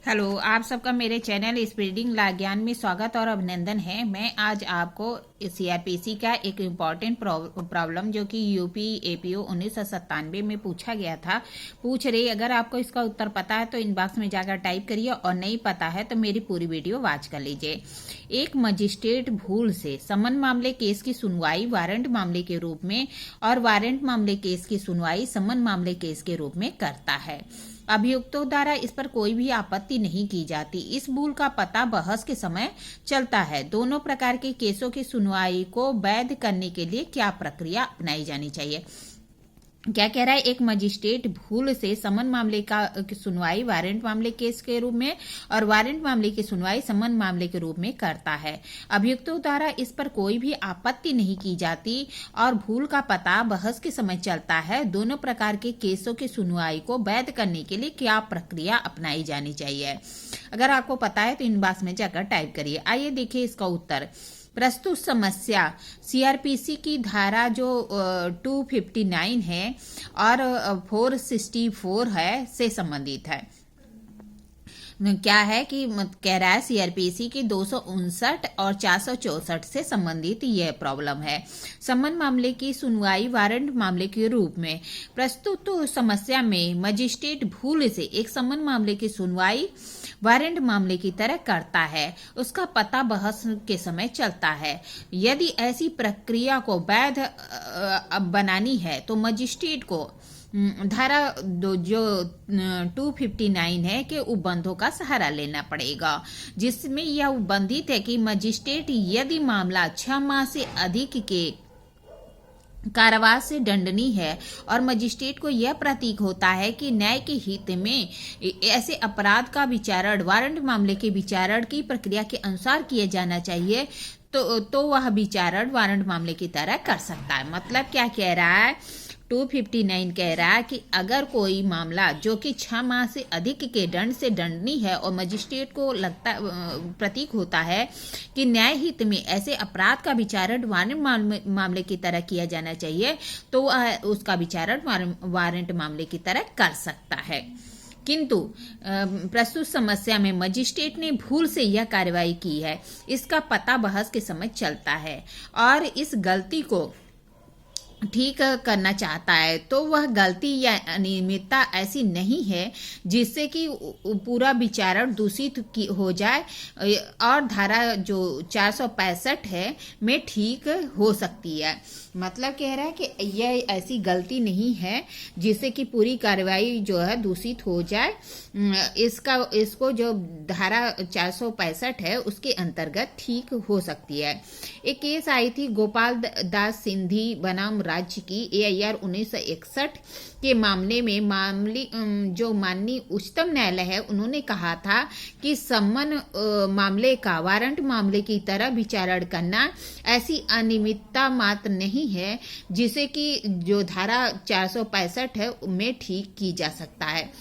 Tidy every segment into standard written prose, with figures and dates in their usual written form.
Hello, आप सबका मेरे चैनल स्प्रेडिंग ला ज्ञान में स्वागत और अभिनंदन है। मैं आज आपको सीआरपीसी का एक इम्पॉर्टेंट प्रॉब्लम जो कि यूपी एपीओ 1997 में पूछा गया था पूछ रही। अगर आपको इसका उत्तर पता है तो इनबॉक्स में जाकर टाइप करिए और नहीं पता है तो मेरी पूरी वीडियो वॉच कर लीजिए। एक मजिस्ट्रेट भूल से समन मामले केस की सुनवाई वारंट मामले के रूप में और वारंट मामले केस की सुनवाई समन मामले केस के रूप में करता है। अभियुक्तों द्वारा इस पर कोई भी आपत्ति नहीं की जाती। इस भूल का पता बहस के समय चलता है। दोनों प्रकार के केसों की सुनवाई को वैध करने के लिए क्या प्रक्रिया अपनाई जानी चाहिए। क्या कह रहा है, एक मजिस्ट्रेट भूल से समन मामले की सुनवाई वारंट मामले केस के रूप में और वारंट मामले की सुनवाई समन मामले के रूप में करता है। अभियुक्तों द्वारा इस पर कोई भी आपत्ति नहीं की जाती और भूल का पता बहस के समय चलता है। दोनों प्रकार के केसों की सुनवाई को वैध करने के लिए क्या प्रक्रिया अपनाई जानी चाहिए। अगर आपको पता है तो इनबॉक्स में जाकर टाइप करिए। आइए देखिए इसका उत्तर। प्रस्तुत समस्या सीआरपीसी की धारा जो 259 है और 464 है से संबंधित है। क्या है कि कह रहा है सीआरपीसी की 259 और 464 से संबंधित यह प्रॉब्लम है। समन मामले की सुनवाई वारंट मामले के रूप में। प्रस्तुत समस्या में मजिस्ट्रेट भूल से एक समन मामले की सुनवाई वारंट मामले की तरह करता है। उसका पता बहस के समय चलता है। यदि ऐसी प्रक्रिया को वैध बनानी है तो मजिस्ट्रेट को धारा जो 259 है के उपबंधों का सहारा लेना पड़ेगा, जिसमें यह उपबंधित है कि मजिस्ट्रेट यदि मामला 6 माह से अधिक के कारावास से दंडनीय है और मजिस्ट्रेट को यह प्रतीक होता है कि न्याय के हित में ऐसे अपराध का विचारण वारंट मामले के विचारण की प्रक्रिया के अनुसार किया जाना चाहिए तो वह विचारण वारंट मामले की तरह कर सकता है। मतलब क्या कह रहा है, 259 कह रहा है कि अगर कोई मामला जो कि 6 माह से अधिक के दंड से दंडनीय है और मजिस्ट्रेट को लगता प्रतीक होता है कि न्याय हित में ऐसे अपराध का विचारण वारंट मामले की तरह किया जाना चाहिए तो वह उसका विचारण वारंट मामले की तरह कर सकता है। किंतु प्रस्तुत समस्या में मजिस्ट्रेट ने भूल से यह कार्रवाई की है। इसका पता बहस के समय चलता है और इस गलती को ठीक करना चाहता है तो वह गलती या अनियमितता ऐसी नहीं है जिससे कि पूरा विचारण दूषित हो जाए और धारा जो 465 है में ठीक हो सकती है। मतलब कह रहा है कि यह ऐसी गलती नहीं है जिससे कि पूरी कार्रवाई जो है दूषित हो जाए। इसको जो धारा 465 है उसके अंतर्गत ठीक हो सकती है। एक केस आई थी गोपाल दास सिंधी बनाम राज्य की AIR 1961 के मामले में जो माननीय उच्चतम न्यायालय है उन्होंने कहा था कि समन मामले का वारंट मामले की तरह विचारण करना ऐसी अनियमितता मात्र नहीं है जिसे कि जो धारा 465 है में ठीक की जा सकता है।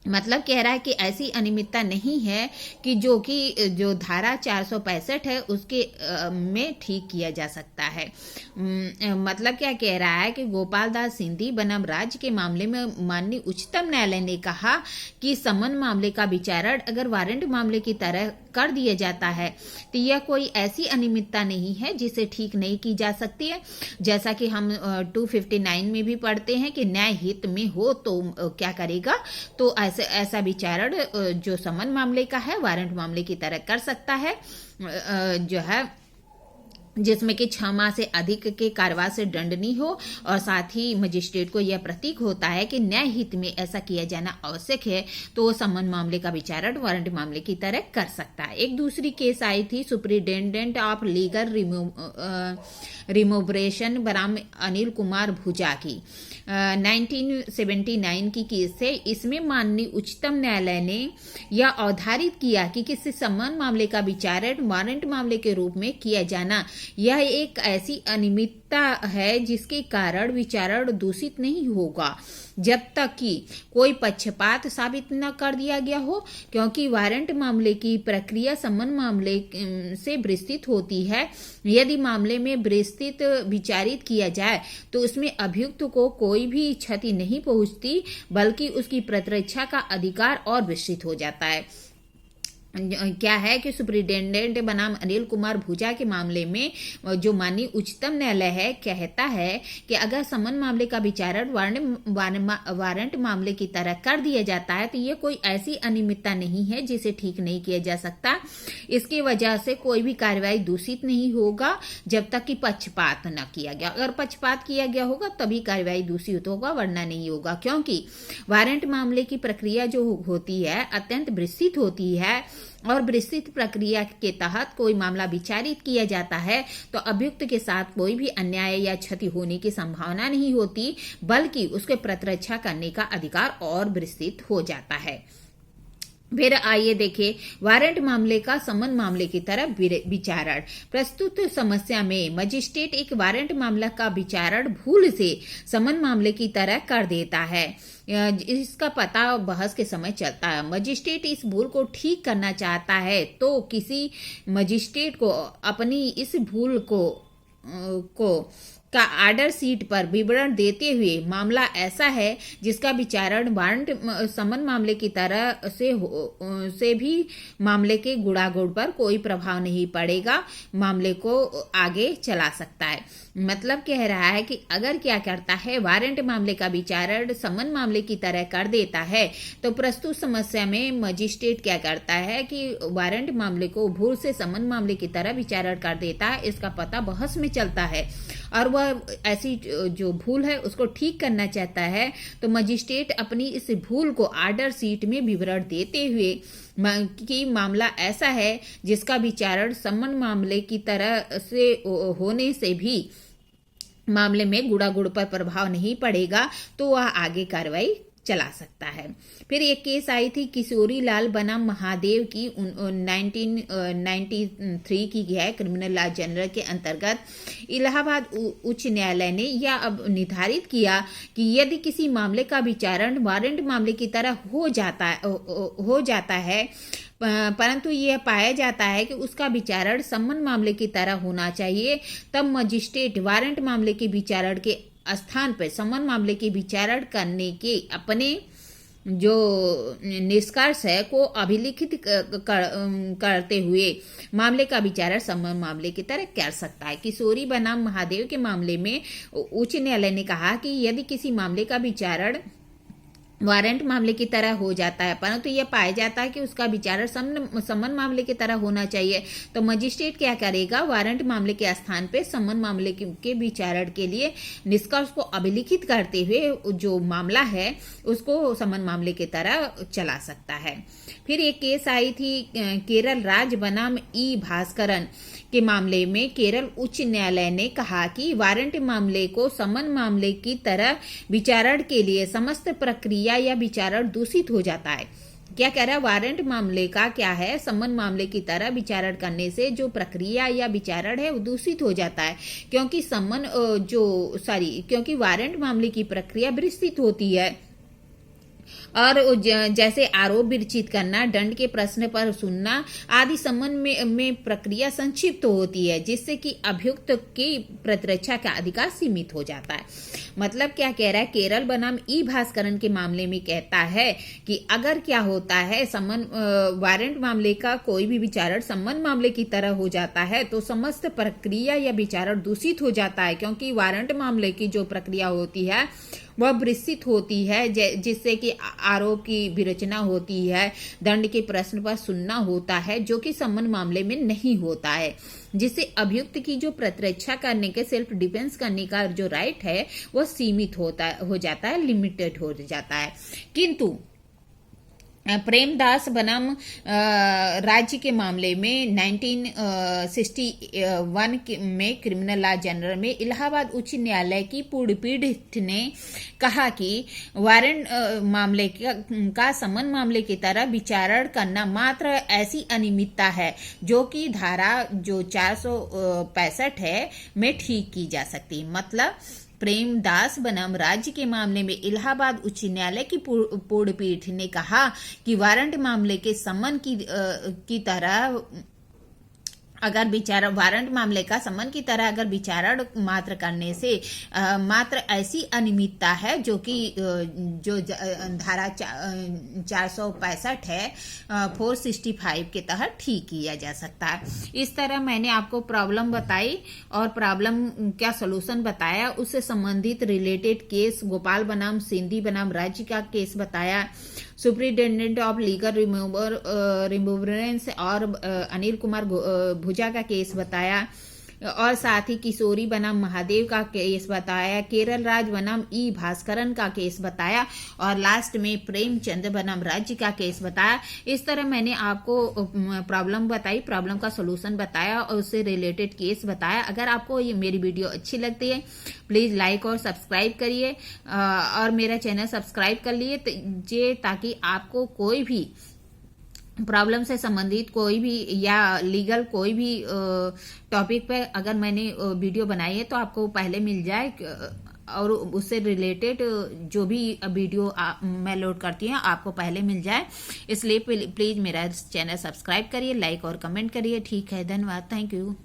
मतलब कह रहा है कि ऐसी अनियमितता नहीं है कि जो धारा 465 है उसके में ठीक किया जा सकता है। मतलब क्या कह रहा है कि गोपाल दास सिंधी बनाम राज्य के मामले में माननीय उच्चतम न्यायालय ने कहा कि समन मामले का विचारण अगर वारंट मामले की तरह कर दिया जाता है तो यह कोई ऐसी अनियमितता नहीं है जिसे ठीक नहीं की जा सकती है। जैसा कि हम 259 में भी पढ़ते हैं कि न्याय हित में हो तो क्या करेगा, तो ऐसा विचारण जो समन मामले का है वारंट मामले की तरह कर सकता है जो है जिसमें कि 6 माह से अधिक के कारावास से दंडनीय हो और साथ ही मजिस्ट्रेट को यह प्रतीक होता है कि न्याय हित में ऐसा किया जाना आवश्यक है तो वो समन मामले का विचारण वारंट मामले की तरह कर सकता है। एक दूसरी केस आई थी सुप्रिटेंडेंट ऑफ लीगल रिमोवरेशन बनाम अनिल कुमार भुजा की 1979 की केस है। इसमें माननीय उच्चतम न्यायालय ने यह अवधारित किया कि किसी समन मामले का विचारण वारंट मामले के रूप में किया जाना यह एक ऐसी अनियमितता है जिसके कारण विचारण दूषित नहीं होगा जब तक कि कोई पक्षपात साबित न कर दिया गया हो, क्योंकि वारंट मामले की प्रक्रिया समन मामले से विस्तृत होती है। यदि मामले में विस्तृत विचारित किया जाए तो उसमें अभियुक्त को कोई भी क्षति नहीं पहुंचती, बल्कि उसकी प्रतिरक्षा का अधिकार और विस्तृत हो जाता है। क्या है कि सुप्रिंटेंडेंट बनाम अनिल कुमार भूजा के मामले में जो माननीय उच्चतम न्यायालय है कहता है कि अगर समन मामले का विचारण वारंट मामले की तरह कर दिया जाता है तो ये कोई ऐसी अनियमितता नहीं है जिसे ठीक नहीं किया जा सकता। इसकी वजह से कोई भी कार्रवाई दूषित नहीं होगा जब तक कि पक्षपात न किया गया। अगर पक्षपात किया गया होगा तभी कार्रवाई दूषित होगा, वरना नहीं होगा, क्योंकि वारंट मामले की प्रक्रिया जो होती है अत्यंत विस्तृत होती है और विस्तृत प्रक्रिया के तहत कोई मामला विचारित किया जाता है तो अभियुक्त के साथ कोई भी अन्याय या क्षति होने की संभावना नहीं होती, बल्कि उसके प्रतिरक्षा करने का अधिकार और विस्तृत हो जाता है। फिर आइए देखिए वारंट मामले का समन मामले की तरह विचारण। प्रस्तुत समस्या में मजिस्ट्रेट एक वारंट मामला का विचारण भूल से समन मामले की तरह कर देता है। इसका पता बहस के समय चलता है। मजिस्ट्रेट इस भूल को ठीक करना चाहता है तो किसी मजिस्ट्रेट को अपनी इस भूल को का ऑर्डर शीट पर विवरण देते हुए मामला ऐसा है जिसका विचारण वारंट समन मामले की तरह से भी मामले के गुणागुण पर कोई प्रभाव नहीं पड़ेगा, मामले को आगे चला सकता है। मतलब कह रहा है कि अगर क्या करता है, वारंट मामले का विचारण समन मामले की तरह कर देता है तो प्रस्तुत समस्या में मजिस्ट्रेट क्या करता है कि वारंट मामले को भूल से समन मामले की तरह विचारण कर देता है। इसका पता बहस में चलता है और वह ऐसी जो भूल है उसको ठीक करना चाहता है तो मजिस्ट्रेट अपनी इस भूल को ऑर्डर शीट में विवरण देते हुए कि मामला ऐसा है जिसका विचारण समन मामले की तरह से होने से भी मामले में गुणागुण पर प्रभाव नहीं पड़ेगा, तो वह आगे कार्रवाई चला सकता है। फिर एक केस आई थी किशोरी लाल बनाम महादेव की 1993 की है क्रिमिनल लॉ जनरल के अंतर्गत। इलाहाबाद उच्च न्यायालय ने यह अब निर्धारित किया कि यदि किसी मामले का विचारण वारंट मामले की तरह हो जाता है परंतु यह पाया जाता है कि उसका विचारण समन मामले की तरह होना चाहिए, तब मजिस्ट्रेट वारंट मामले के विचारण के स्थान पर समन मामले के विचारण करने के अपने जो निष्कर्ष है को अभिलिखित करते हुए मामले का विचारण समन मामले की तरह कर सकता है। किशोरी बनाम महादेव के मामले में उच्च न्यायालय ने कहा कि यदि किसी मामले का विचारण वारंट मामले की तरह हो जाता है परंतु यह पाया जाता है कि उसका विचारण समन मामले की तरह होना चाहिए, तो मजिस्ट्रेट क्या करेगा, वारंट मामले के स्थान पे समन मामले के विचारण के लिए निष्कर्ष को अभिलिखित करते हुए जो मामला है उसको समन मामले की तरह चला सकता है। फिर एक केस आई थी केरल राज्य बनाम ई भास्करन के मामले में केरल उच्च न्यायालय ने कहा कि वारंट मामले को समन मामले की तरह विचारण के लिए समस्त प्रक्रिया या विचारण दूषित हो जाता है। क्या कह रहा है, वारंट मामले का क्या है, समन मामले की तरह विचारण करने से जो प्रक्रिया या विचारण है वो दूषित हो जाता है, क्योंकि वारंट मामले की प्रक्रिया विस्तृत होती है और जैसे आरोप विरचित करना, दंड के प्रश्न पर सुनना आदि समन में प्रक्रिया संक्षिप्त होती है, जिससे कि अभियुक्त की प्रतिरक्षा का अधिकार सीमित हो जाता है। मतलब क्या कह रहा है, केरल बनाम ई भास्करन के मामले में कहता है कि अगर क्या होता है वारंट मामले का कोई भी विचारण समन मामले की तरह हो जाता है तो समस्त प्रक्रिया या विचारण दूषित हो जाता है, क्योंकि वारंट मामले की जो प्रक्रिया होती है वह विस्तृत होती है, जिससे कि आरोप की विरचना होती है, दंड के प्रश्न पर सुनना होता है, जो कि समन मामले में नहीं होता है, जिससे अभियुक्त की जो प्रतिरक्षा करने के सेल्फ डिफेंस करने का जो राइट है वह सीमित हो जाता है, लिमिटेड हो जाता है। किंतु प्रेमदास बनाम राज्य के मामले में 1961 में क्रिमिनल लॉ जनरल में इलाहाबाद उच्च न्यायालय की पूर्णपीठ ने कहा कि वारंट मामले का समन मामले की तरह विचारण करना मात्र ऐसी अनियमितता है जो कि धारा जो 465 है में ठीक की जा सकती। मतलब प्रेमदास बनाम राज्य के मामले में इलाहाबाद उच्च न्यायालय की पूर्णपीठ ने कहा कि वारंट मामले के समन की तरह अगर वारंट मामले का समन की तरह अगर विचारण मात्र करने से मात्र ऐसी अनियमितता है जो कि जो धारा 465 है 465 के तहत ठीक किया जा सकता है। इस तरह मैंने आपको प्रॉब्लम बताई और प्रॉब्लम क्या सलूशन बताया, उससे संबंधित रिलेटेड केस गोपाल बनाम सिंधी बनाम राज्य का केस बताया, सुप्रिंटेंडेंट ऑफ लीगल रिमूवरेंस और अनिल कुमार भुजा का केस बताया, और साथ ही किशोरी बनाम महादेव का केस बताया, केरल राज बनाम ई भास्करन का केस बताया और लास्ट में प्रेमचंद बनाम राज्य का केस बताया। इस तरह मैंने आपको प्रॉब्लम बताई, प्रॉब्लम का सलूशन बताया और उससे रिलेटेड केस बताया। अगर आपको ये मेरी वीडियो अच्छी लगती है प्लीज लाइक और सब्सक्राइब करिए और मेरा चैनल सब्सक्राइब कर लिए ताकि आपको कोई भी प्रॉब्लम से संबंधित कोई भी या लीगल कोई भी टॉपिक पे अगर मैंने वीडियो बनाई है तो आपको पहले मिल जाए और उससे रिलेटेड जो भी वीडियो मैं लोड करती हूँ आपको पहले मिल जाए। इसलिए प्लीज मेरा चैनल सब्सक्राइब करिए, लाइक और कमेंट करिए। ठीक है, धन्यवाद, थैंक यू।